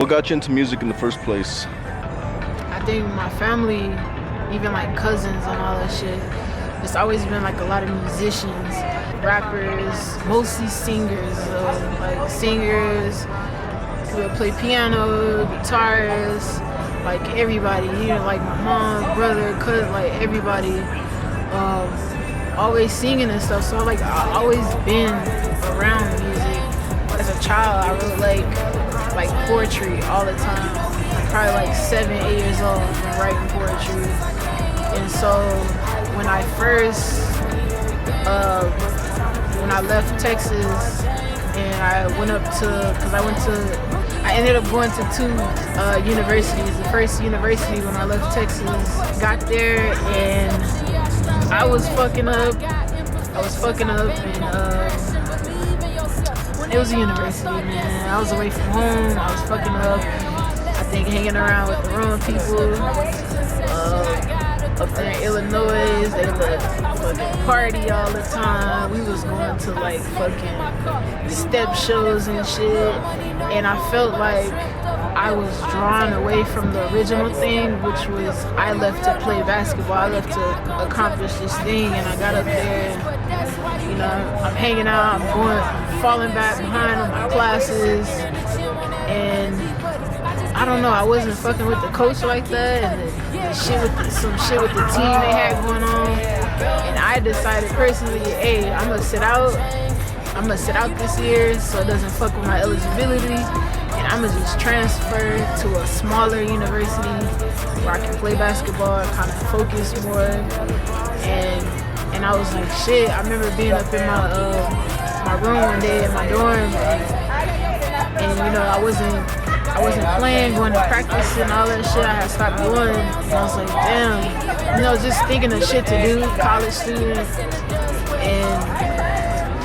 What got you into music in the first place? I think my family, even like cousins and all that shit, it's always been like a lot of musicians, rappers, mostly singers, like singers who would play piano, guitarists, like everybody, like my mom, brother, cousin, like everybody, always singing and stuff. So like I always been around music. As a child, I wrote like poetry all the time. Probably like 7, 8 years old, I've been writing poetry. And so when I first, when I left Texas and I went up to, I ended up going to 2 universities. The first university when I left Texas, got there and I was fucking up and it was a university, man. I was away from home, I was fucking up. I think hanging around with the wrong people. Up there in Illinois, they would fucking party all the time. We was going to like fucking step shows and shit. And I felt like I was drawn away from the original thing, which was I left to play basketball. I left to accomplish this thing, and I got up there and, I'm hanging out, I'm falling back behind on my classes, and I don't know, I wasn't fucking with the coach like that, and some shit with the team they had going on, and I decided personally, hey, I'm gonna sit out this year so it doesn't fuck with my eligibility, and I'm gonna just transfer to a smaller university where I can play basketball, kind of focus more, and I was like, shit. I remember being up in my room one day in my dorm, and I wasn't playing, going to practice and all that shit. I had stopped doing, and I was like, damn, just thinking of shit to do, college student, and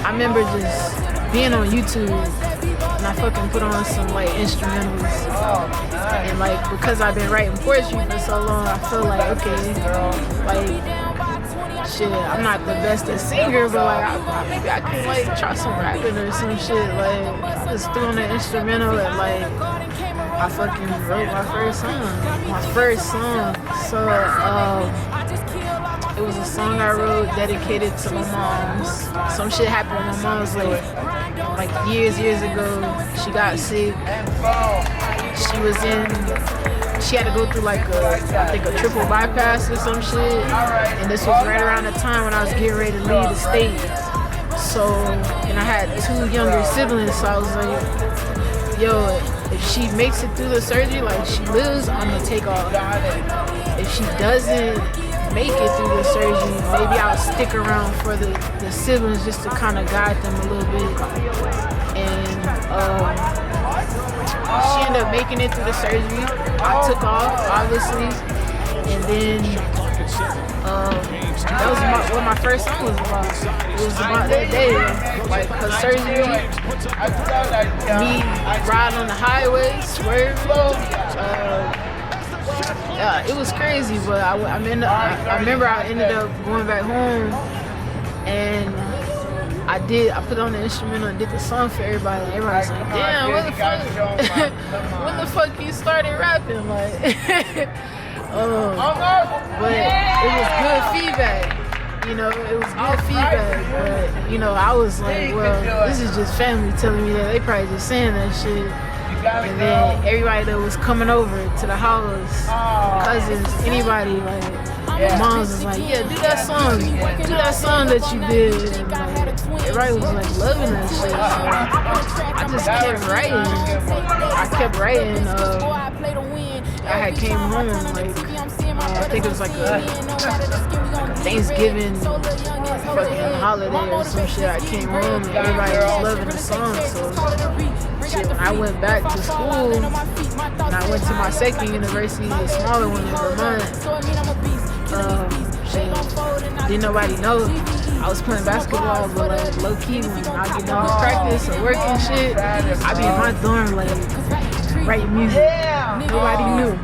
I remember just being on YouTube, and I fucking put on some like instrumentals, and like because I've been writing poetry for so long, I feel like, okay, like, shit, I'm not the best at singer, but like maybe I can like try some rapping or some shit. Like I just threw on the instrumental and like I fucking wrote my first song. So it was a song I wrote dedicated to my mom's. Some shit happened when my mom was like years ago. She got sick. She had to go through like I think a triple bypass or some shit. And this was right around the time when I was getting ready to leave the state. So, and I had 2 younger siblings, so I was like, yo, if she makes it through the surgery, like she lives, I'm gonna take off. If she doesn't make it through the surgery, maybe I'll stick around for the siblings just to kind of guide them a little bit. And she ended up making it through the surgery. I took off, obviously, and then that was what my first song was about. It was about that day, like her surgery, me riding on the highway, swerving. Yeah, it was crazy, but I remember I ended up going back home, and I put on the instrumental and did the song for everybody. And everybody was like, damn, when the fuck you started rapping? Like, but it was good feedback. It was good feedback. But, I was like, well, this is just family telling me that. They probably just saying that shit. And then everybody that was coming over to the house, cousins, anybody, like, moms was like, yeah, do that song that you did. And, like, everybody was like loving that shit. So I just kept writing. I had came home like I think it was like a Thanksgiving fucking holiday or some shit. I came home and everybody was loving the song. So shit, when I went back to school and I went to my second university, the smaller one in Vermont, shit, didn't nobody know I was playing basketball, but like low key when I get done with practice or work and shit, I be in my dorm like writing music. Nobody knew.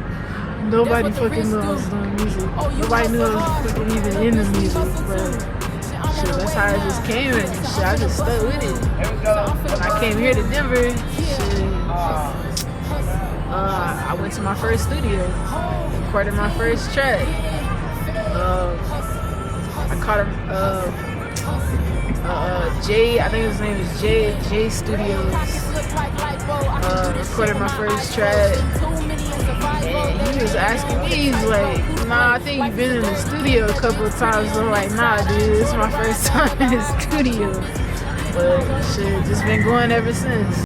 Nobody fucking knew I was doing music. Nobody knew I was fucking even in the music, but shit, that's how it just came and shit, I just stuck with it. When I came here to Denver, shit, I went to my first studio, recorded my first track. I caught him, Jay, I think his name is J Studios. Recorded my first track. And he was asking me, he's like, nah, I think you've been in the studio a couple of times. I'm like, nah, dude, this is my first time in the studio. But shit, just been going ever since.